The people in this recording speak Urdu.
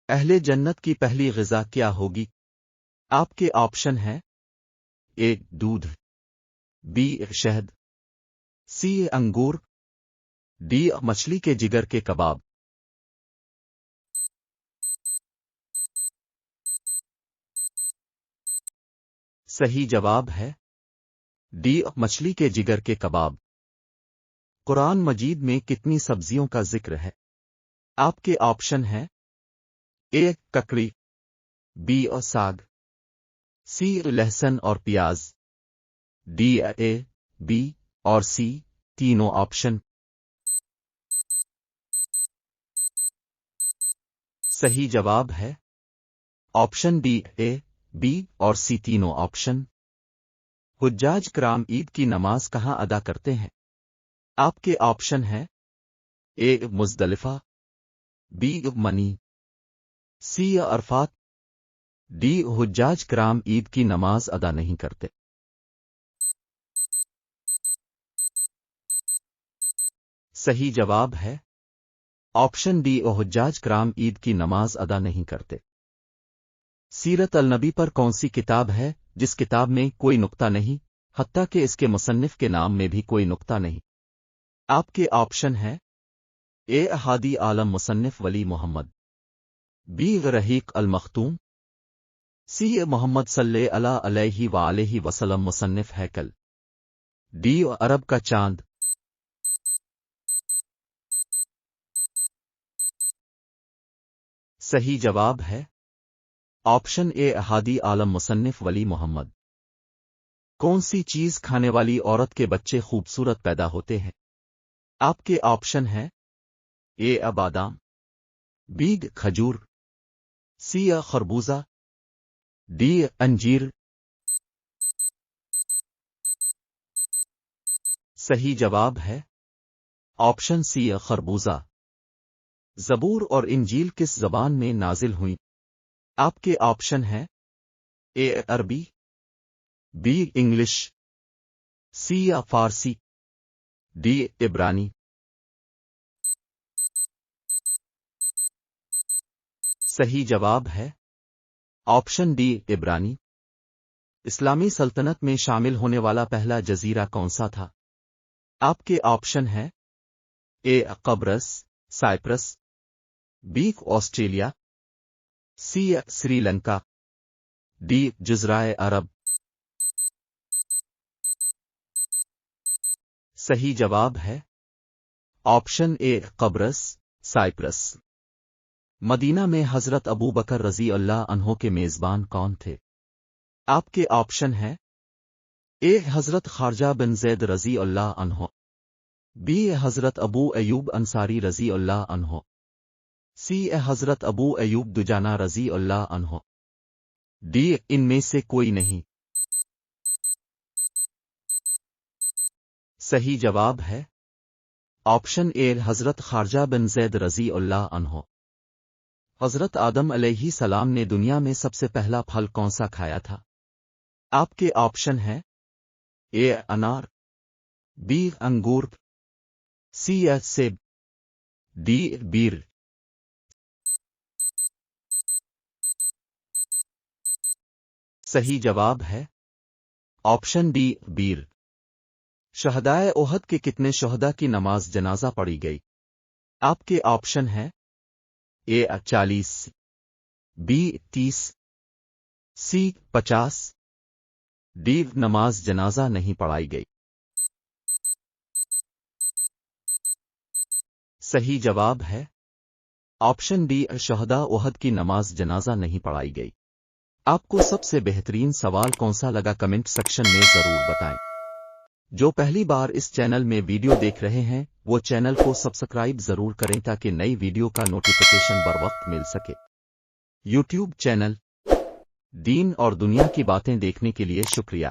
اہل جنت کی پہلی غذا کیا ہوگی؟ آپ کے آپشن ہیں: اے دودھ، بی شہد، سی انگور، ڈی مچھلی کے جگر کے کباب۔ صحیح جواب ہے ڈی مچھلی کے جگر کے کباب۔ قرآن مجید میں کتنی سبزیوں کا ذکر ہے؟ آپ کے آپشن ہیں: اے ککڑی، بی ساگ، سی لہسن اور پیاز، ڈی اے بی اور سی تینوں آپشن۔ صحیح جواب ہے آپشن ڈی اے بی اور سی تینوں آپشن۔ حجاج کرام عید کی نماز کہاں ادا کرتے ہیں؟ آپ کے آپشن ہیں: A Muzdalifah, B Mina, C Arafat, D حجاج کرام عید کی نماز ادا نہیں کرتے۔ صحیح جواب ہے آپشن ڈی حجاج کرام عید کی نماز ادا نہیں کرتے۔ سیرت النبی پر کون سی کتاب ہے جس کتاب میں کوئی نقطہ نہیں، حتیٰ کہ اس کے مصنف کے نام میں بھی کوئی نقطہ نہیں؟ آپ کے آپشن ہیں: اے احادی عالم مصنف ولی محمد، بی رحیق المختوم، سی محمد صلی اللہ علیہ وآلہ وسلم مصنف ہیکل، ڈی عرب کا چاند۔ صحیح جواب ہے آپشن اے احادی عالم مصنف ولی محمد۔ کون سی چیز کھانے والی عورت کے بچے خوبصورت پیدا ہوتے ہیں؟ آپ کے آپشن ہیں: اے بادام، بی کھجور، سی خربوزہ، ڈی انجیر۔ صحیح جواب ہے آپشن سی خربوزہ۔ زبور اور انجیل کس زبان میں نازل ہوئیں؟ آپ کے آپشن ہیں: اے عربی، بی انگلش، سی فارسی، ڈی عبرانی۔ صحیح جواب ہے آپشن ڈی عبرانی۔ اسلامی سلطنت میں شامل ہونے والا پہلا جزیرہ کون سا تھا؟ آپ کے آپشن ہیں: اے قبرص، Cyprus, B Australia, C Sri Lanka, D جزرائے عرب۔ صحیح جواب ہے آپشن اے قبرص، سائپرس۔ مدینہ میں حضرت ابو بکر رضی اللہ عنہ کے میزبان کون تھے؟ آپ کے آپشن ہیں: اے حضرت خارجہ بن زید رضی اللہ عنہ، بی حضرت ابو ایوب انصاری رضی اللہ عنہ، سی حضرت ابو ایوب دجانہ رضی اللہ عنہ، ڈی ان میں سے کوئی نہیں۔ صحیح جواب ہے آپشن اے حضرت خارجہ بن زید رضی اللہ عنہ۔ حضرت آدم علیہ السلام نے دنیا میں سب سے پہلا پھل کون سا کھایا تھا؟ آپ کے آپشن ہیں: اے انار، بی انگور، سی سیب، ڈی بیر۔ صحیح جواب ہے آپشن ڈی بیر۔ شہدائے احد کے کتنے شہداء کی نماز جنازہ پڑھی گئی؟ آپ کے آپشن ہیں: اے 40، بی 30، سی 50، ڈی نماز جنازہ نہیں پڑھائی گئی۔ صحیح جواب ہے آپشن ڈی شہداء احد کی نماز جنازہ نہیں پڑھائی گئی۔ آپ کو سب سے بہترین سوال کون سا لگا کمنٹ سیکشن میں ضرور بتائیں۔ جو پہلی بار اس چینل میں ویڈیو دیکھ رہے ہیں وہ چینل کو سبسکرائب ضرور کریں تاکہ نئی ویڈیو کا نوٹیفیکیشن بر وقت مل سکے۔ یوٹیوب چینل دین اور دنیا کی باتیں دیکھنے کے لیے شکریہ۔